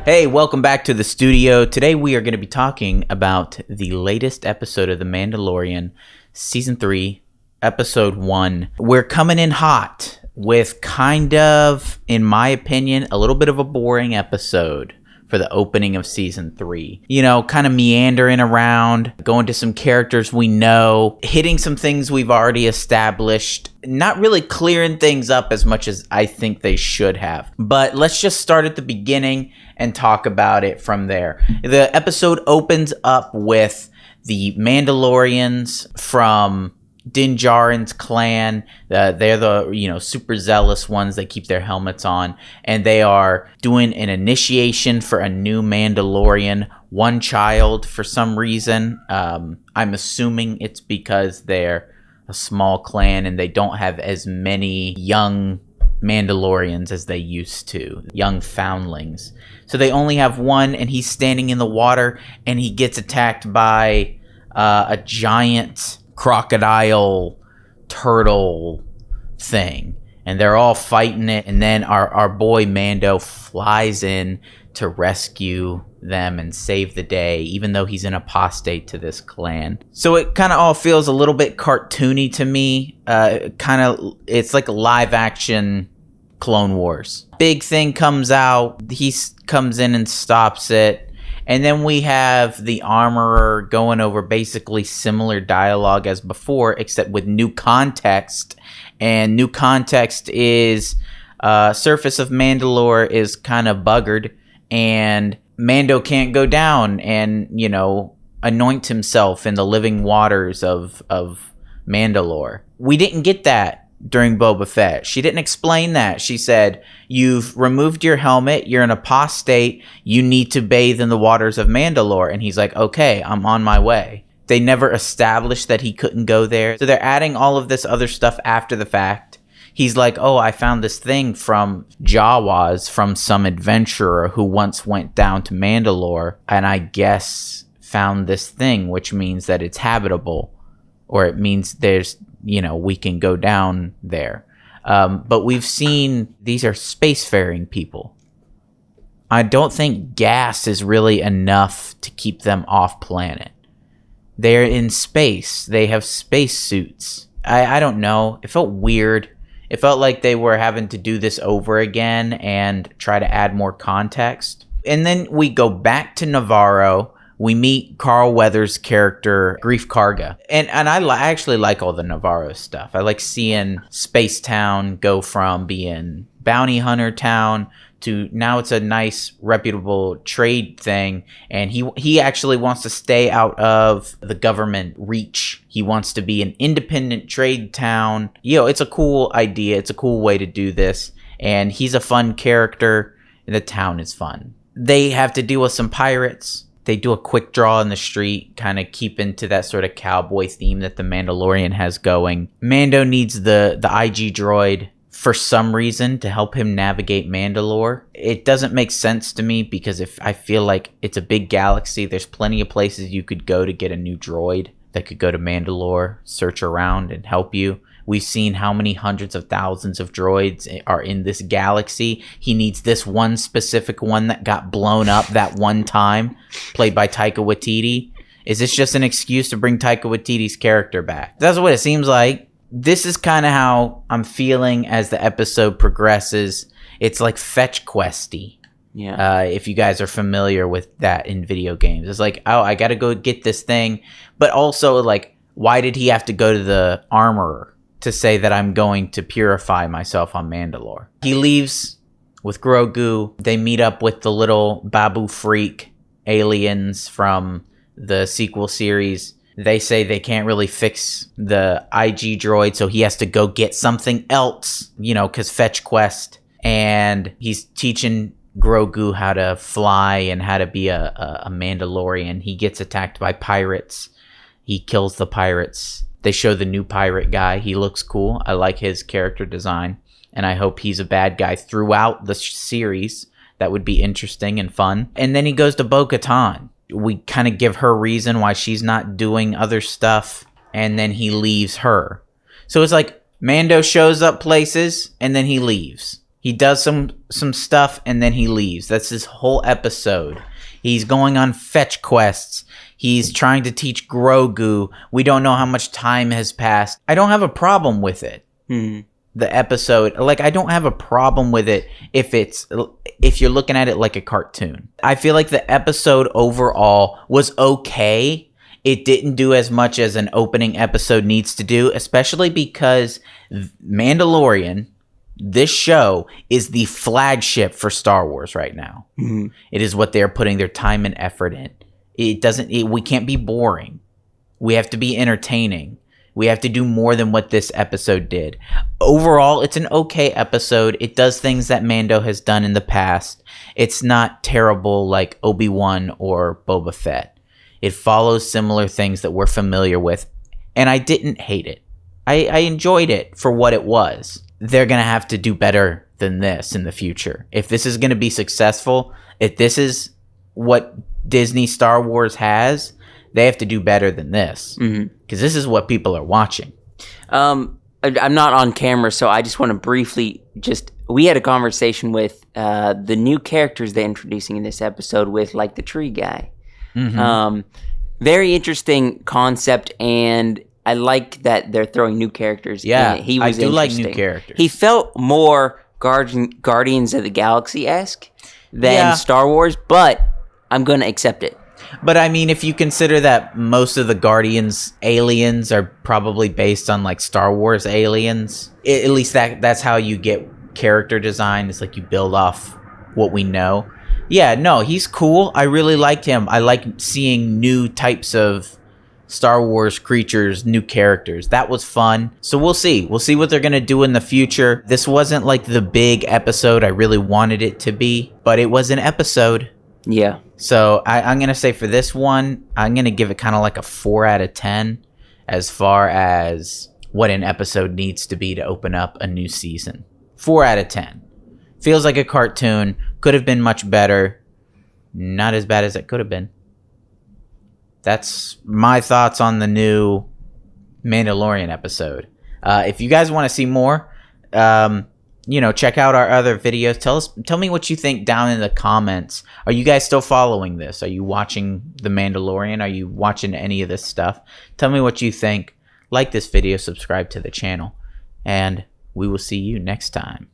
Hey, welcome back to the studio. Today we are going to be talking about the latest episode of The Mandalorian, Season 3, Episode 1. We're coming in hot with kind of, in my opinion, a little bit of a boring episode for the opening of Season 3. You know, kind of meandering around, going to some characters we know, hitting some things we've already established, not really clearing things up as much as I think they should have. But let's just start at the beginning and talk about it from there. The episode opens up with the Mandalorians from Din Djarin's clan. They're the super zealous ones. They keep their helmets on, and they are doing an initiation for a new Mandalorian, one child for some reason. I'm assuming it's because they're a small clan and they don't have as many young Mandalorians as they used to, young foundlings. So they only have one, and he's standing in the water, and he gets attacked by a giant crocodile turtle thing, and they're all fighting it, and then our boy Mando flies in to rescue them and save the day, even though he's an apostate to this clan. So it kind of all feels a little bit cartoony to me. It's like a live action Clone Wars. Big thing comes out, he comes in and stops it, and then we have the armorer going over basically similar dialogue as before, except with new context. And new context is surface of Mandalore is kind of buggered, and Mando can't go down and, anoint himself in the living waters of Mandalore. We didn't get that during Boba Fett. She didn't explain that. She said, you've removed your helmet, you're an apostate, you need to bathe in the waters of Mandalore. And he's like, okay, I'm on my way. They never established that he couldn't go there. So they're adding all of this other stuff after the fact. He's like, oh, I found this thing from Jawas, from some adventurer who once went down to Mandalore, and I guess found this thing, which means that it's habitable, or it means there's, we can go down there. But we've seen these are spacefaring people. I don't think gas is really enough to keep them off planet. They're in space. They have space suits. I don't know. It felt weird. It felt like they were having to do this over again and try to add more context. And then we go back to Navarro. We meet Carl Weathers' character, Grief Karga. And I actually like all the Navarro stuff. I like seeing Space Town go from being bounty hunter town to now it's a nice, reputable trade thing. And he actually wants to stay out of the government reach. He wants to be an independent trade town. It's a cool idea. It's a cool way to do this. And he's a fun character. And the town is fun. They have to deal with some pirates. They do a quick draw in the street, kind of keep into that sort of cowboy theme that the Mandalorian has going. Mando needs the IG droid for some reason to help him navigate Mandalore. It doesn't make sense to me because if I feel like it's a big galaxy, there's plenty of places you could go to get a new droid that could go to Mandalore, search around, and help you. We've seen how many hundreds of thousands of droids are in this galaxy. He needs this one specific one that got blown up that one time, played by Taika Waititi. Is this just an excuse to bring Taika Waititi's character back? That's what it seems like. This is kind of how I'm feeling as the episode progresses. It's like fetch questy. Yeah. If you guys are familiar with that in video games. It's like, oh, I got to go get this thing. But also, like, why did he have to go to the armorer to say that I'm going to purify myself on Mandalore? He leaves with Grogu. They meet up with the little Babu Freak aliens from the sequel series. They say they can't really fix the IG droid, so he has to go get something else, because fetch quest. And he's teaching Grogu how to fly and how to be a Mandalorian. He gets attacked by pirates. He kills the pirates. They show the new pirate guy. He looks cool. I like his character design. And I hope he's a bad guy throughout the series. That would be interesting and fun. And then he goes to Bo-Katan. We kind of give her reason why she's not doing other stuff. And then he leaves her. So it's like Mando shows up places and then he leaves. He does some stuff and then he leaves. That's his whole episode. He's going on fetch quests. He's trying to teach Grogu. We don't know how much time has passed. I don't have a problem with it. The episode, like, I don't have a problem with it if you're looking at it like a cartoon. I feel like the episode overall was okay. It didn't do as much as an opening episode needs to do, especially because Mandalorian, this show, is the flagship for Star Wars right now. It is what they're putting their time and effort in. We can't be boring. We have to be entertaining. We have to do more than what this episode did. Overall, it's an okay episode. It does things that Mando has done in the past. It's not terrible like Obi-Wan or Boba Fett. It follows similar things that we're familiar with. And I didn't hate it. I enjoyed it for what it was. They're going to have to do better than this in the future. If this is going to be successful, if this is what Disney Star Wars has, they have to do better than this. Because this is what people are watching. I'm not on camera, so I just want to briefly we had a conversation with the new characters they're introducing in this episode with, like, the tree guy. Very interesting concept, and I like that they're throwing new characters in it. He was I do like new characters. He felt more Guardians of the Galaxy-esque than Star Wars, but I'm going to accept it. But I mean, if you consider that most of the Guardians aliens are probably based on, like, Star Wars aliens, at least that's how you get character design. It's like you build off what we know. Yeah, no, he's cool. I really liked him. I like seeing new types of Star Wars creatures, new characters. That was fun. So we'll see. We'll see what they're going to do in the future. This wasn't like the big episode I really wanted it to be, but it was an episode. Yeah. So I'm going to say for this one, I'm going to give it kind of like a 4 out of 10 as far as what an episode needs to be to open up a new season. 4 out of 10. Feels like a cartoon. Could have been much better. Not as bad as it could have been. That's my thoughts on the new Mandalorian episode. If you guys want to see more, check out our other videos. Tell me what you think down in the comments. Are you guys still following this? Are you watching The Mandalorian? Are you watching any of this stuff? Tell me what you think. Like this video, subscribe to the channel, and we will see you next time.